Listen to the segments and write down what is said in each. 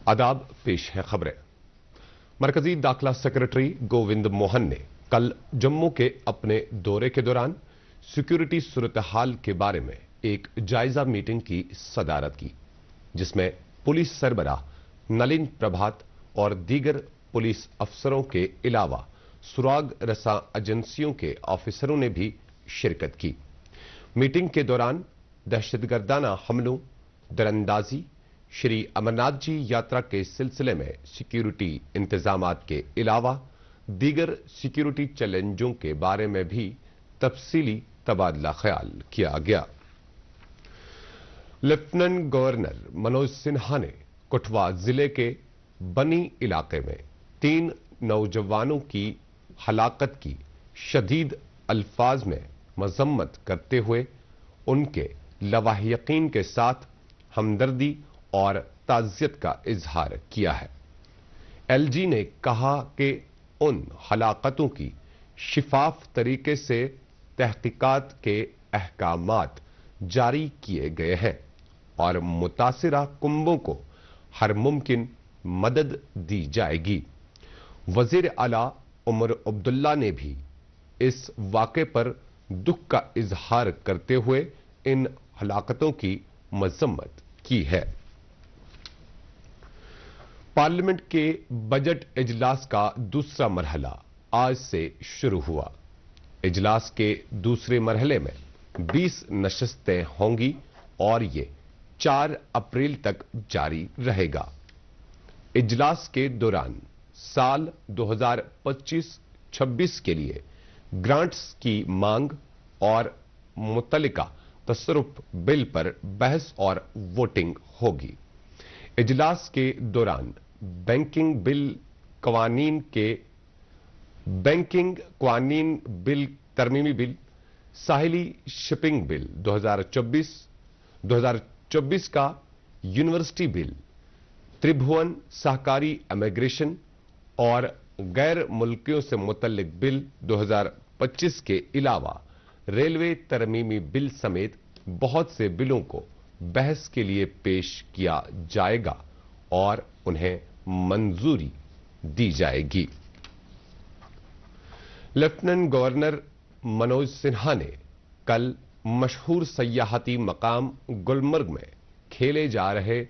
आदाब, पेश है खबरें। मरकजी दाखिला सेक्रेटरी गोविंद मोहन ने कल जम्मू के अपने दौरे के दौरान सिक्योरिटी सूरत हाल के बारे में एक जायजा मीटिंग की सदारत की, जिसमें पुलिस सरबराह नलिन प्रभात और दीगर पुलिस अफसरों के अलावा सुराग रसा एजेंसियों के ऑफिसरों ने भी शिरकत की। मीटिंग के दौरान दहशतगर्दाना हमलों, दरअंदाजी, श्री अमरनाथ जी यात्रा के सिलसिले में सिक्योरिटी इंतजामात के अलावा दीगर सिक्योरिटी चैलेंजों के बारे में भी तफसीली तबादला ख्याल किया गया। लेफ्टिनेंट गवर्नर मनोज सिन्हा ने कठुआ जिले के बनी इलाके में 3 नौजवानों की हलाकत की शदीद अल्फाज में मजम्मत करते हुए उनके लवाहिकीन के साथ हमदर्दी और ताज़ियत का इजहार किया है। एलजी ने कहा कि उन हलाकतों की शिफाफ तरीके से तहकीकात के अहकामात जारी किए गए हैं और मुतासिरा कुंबों को हर मुमकिन मदद दी जाएगी। वजीर आला उमर अब्दुल्ला ने भी इस वाक़े पर दुख का इजहार करते हुए इन हलाकतों की मजम्मत की है। पार्लियामेंट के बजट इजलास का दूसरा मरहला आज से शुरू हुआ। इजलास के दूसरे मरहले में 20 नशस्तें होंगी और ये 4 अप्रैल तक जारी रहेगा। इजलास के दौरान साल 2025-26 के लिए ग्रांट्स की मांग और मुतल्लिका तसर्रुफ बिल पर बहस और वोटिंग होगी। इजलास के दौरान बैंकिंग कवानीन बिल, तरमीमी बिल, साहिली शिपिंग बिल 2024 का यूनिवर्सिटी बिल, त्रिभुवन सहकारी इमिग्रेशन और गैर मुल्कियों से मुतल्लिक बिल 2025 के अलावा रेलवे तरमीमी बिल समेत बहुत से बिलों को बहस के लिए पेश किया जाएगा और उन्हें मंजूरी दी जाएगी। लेफ्टिनेंट गवर्नर मनोज सिन्हा ने कल मशहूर सयाहती मकाम गुलमर्ग में खेले जा रहे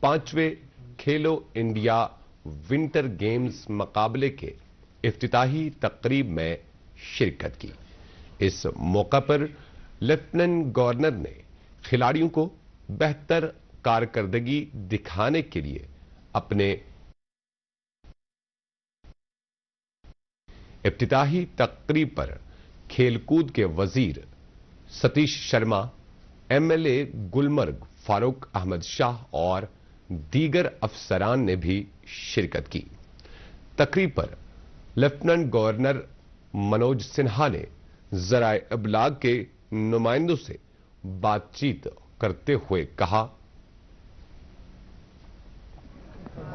5वें खेलो इंडिया विंटर गेम्स मुकाबले के इफ्तिताही तकरीब में शिरकत की। इस मौका पर लेफ्टिनेंट गवर्नर ने खिलाड़ियों को बेहतर कारकर्दगी दिखाने के लिए अपने इफ्तिताही तकरीब पर खेलकूद के वजीर सतीश शर्मा, एमएलए गुलमर्ग फारूक अहमद शाह और दीगर अफसरान ने भी शिरकत की। तकरीब पर लेफ्टिनेंट गवर्नर मनोज सिन्हा ने ज़राए इब्लाग के नुमाइंदों से बातचीत करते हुए कहा,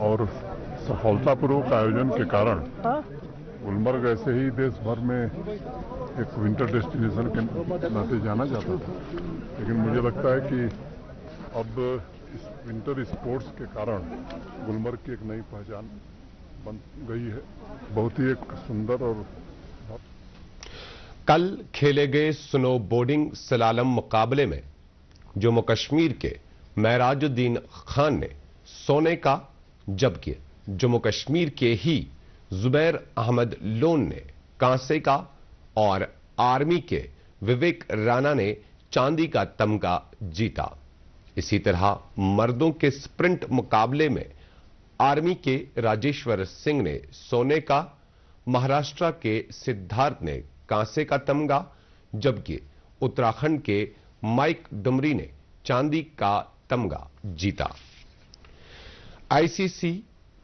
और सफलतापूर्वक आयोजन के कारण गुलमर्ग ऐसे ही देश भर में एक विंटर डेस्टिनेशन के नाते जाना जाता था, लेकिन मुझे लगता है कि अब इस विंटर स्पोर्ट्स के कारण गुलमर्ग की एक नई पहचान बन गई है। बहुत ही एक सुंदर और कल खेले गए स्नो बोर्डिंग सलालम मुकाबले में जम्मू कश्मीर के महराजुद्दीन खान ने सोने का, जबकि जम्मू कश्मीर के ही जुबैर अहमद लोन ने कांसे का और आर्मी के विवेक राणा ने चांदी का तमगा जीता। इसी तरह मर्दों के स्प्रिंट मुकाबले में आर्मी के राजेश्वर सिंह ने सोने का, महाराष्ट्र के सिद्धार्थ ने कांसे का तमगा, जबकि उत्तराखंड के माइक डुमरी ने चांदी का तमगा जीता। आईसीसी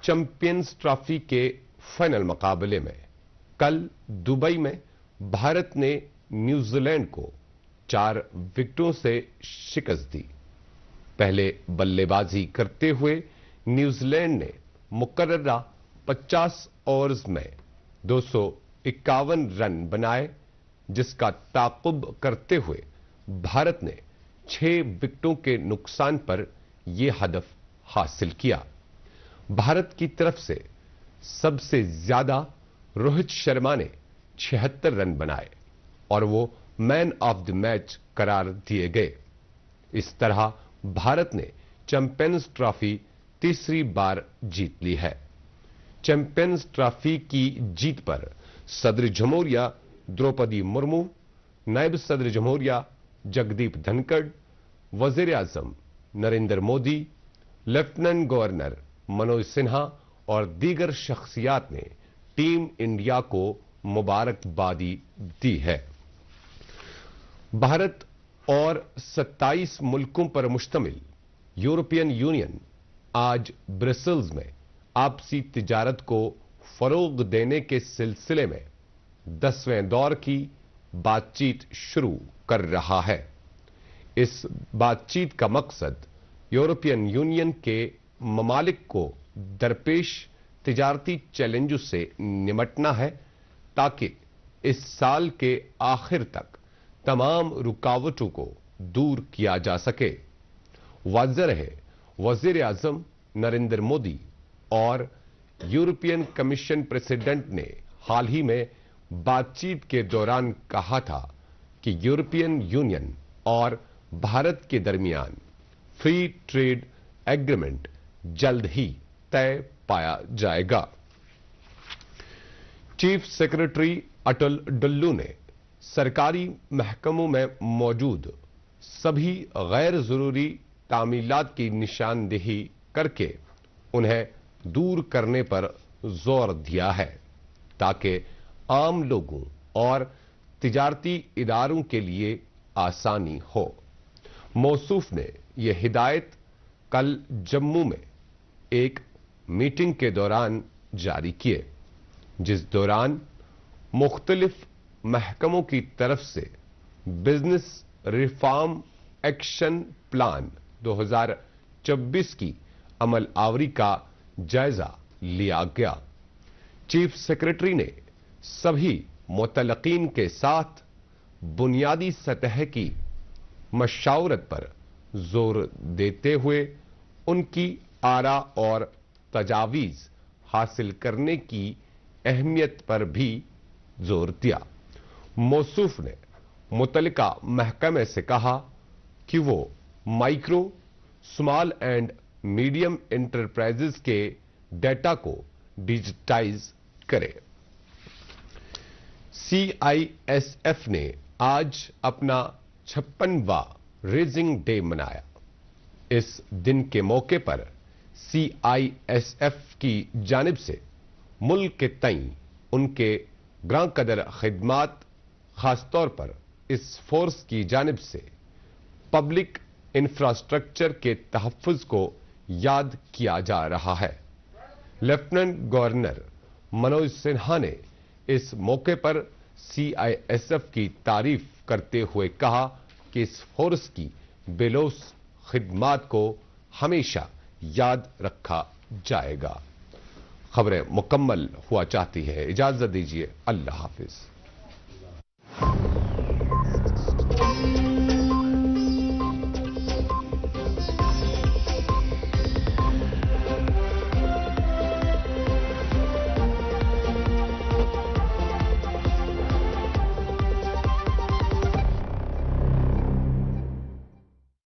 चैंपियंस ट्रॉफी के फाइनल मुकाबले में कल दुबई में भारत ने न्यूजीलैंड को 4 विकेटों से शिकस्त दी। पहले बल्लेबाजी करते हुए न्यूजीलैंड ने मुकर्ररा 50 ओवर्स में 251 रन बनाए, जिसका ताक़ुब करते हुए भारत ने 6 विकेटों के नुकसान पर यह हदफ हासिल किया। भारत की तरफ से सबसे ज्यादा रोहित शर्मा ने 76 रन बनाए और वो मैन ऑफ द मैच करार दिए गए। इस तरह भारत ने चैंपियंस ट्रॉफी तीसरी बार जीत ली है। चैंपियंस ट्रॉफी की जीत पर सदर जमहूरिया द्रौपदी मुर्मू, नायब सदर जमहूरिया जगदीप धनखड़, वजीर आजम नरेंद्र मोदी, लेफ्टिनेंट गवर्नर मनोज सिन्हा और दीगर शख्सियात ने टीम इंडिया को मुबारकबादी दी है। भारत और 27 मुल्कों पर मुश्तमिल यूरोपियन यूनियन आज ब्रसेल्स में आपसी तिजारत को फरोग देने के सिलसिले में 10वें दौर की बातचीत शुरू कर रहा है। इस बातचीत का मकसद यूरोपियन यूनियन के ममालिक को दरपेश तिजारती चैलेंजों से निमटना है ताकि इस साल के आखिर तक तमाम रुकावटों को दूर किया जा सके। वाज़ेह है, वजीर आजम नरेंद्र मोदी और यूरोपियन कमीशन प्रेसिडेंट ने हाल ही में बातचीत के दौरान कहा था कि यूरोपियन यूनियन और भारत के दरमियान फ्री ट्रेड एग्रीमेंट जल्द ही तय पाया जाएगा। चीफ सेक्रेटरी अटल डुल्लू ने सरकारी महकमों में मौजूद सभी गैर जरूरी तामीलात की निशानदेही करके उन्हें दूर करने पर जोर दिया है ताकि आम लोगों और तिजारती इदारों के लिए आसानी हो। मौसूफ ने यह हिदायत कल जम्मू में एक मीटिंग के दौरान जारी किए, जिस दौरान मुख्तलिफ महकमों की तरफ से बिजनेस रिफॉर्म एक्शन प्लान 2024 की अमल आवरी का जायजा लिया गया। चीफ सेक्रेटरी ने सभी मुतलकीन के साथ बुनियादी सतह की मशावरत पर जोर देते हुए उनकी आरा और तजावीज हासिल करने की अहमियत पर भी जोर दिया। मौसूफ ने मुतल्लिका महकमे से कहा कि वो micro, small and medium enterprises के डेटा को डिजिटाइज करे। CISF ने आज अपना 56वां रेजिंग डे मनाया। इस दिन के मौके पर CISF की जानिब से मुल्क के तई उनके ग्रां कदर खिदमात, खासतौर पर इस फोर्स की जानिब से पब्लिक इंफ्रास्ट्रक्चर के तहफ्फुज को याद किया जा रहा है। लेफ्टिनेंट गवर्नर मनोज सिन्हा ने इस मौके पर CISF की तारीफ करते हुए कहा कि इस फोर्स की बेलोस खिदमात को हमेशा याद रखा जाएगा। खबरें मुकम्मल हुआ चाहती है, इजाजत दीजिए, अल्लाह हाफिज।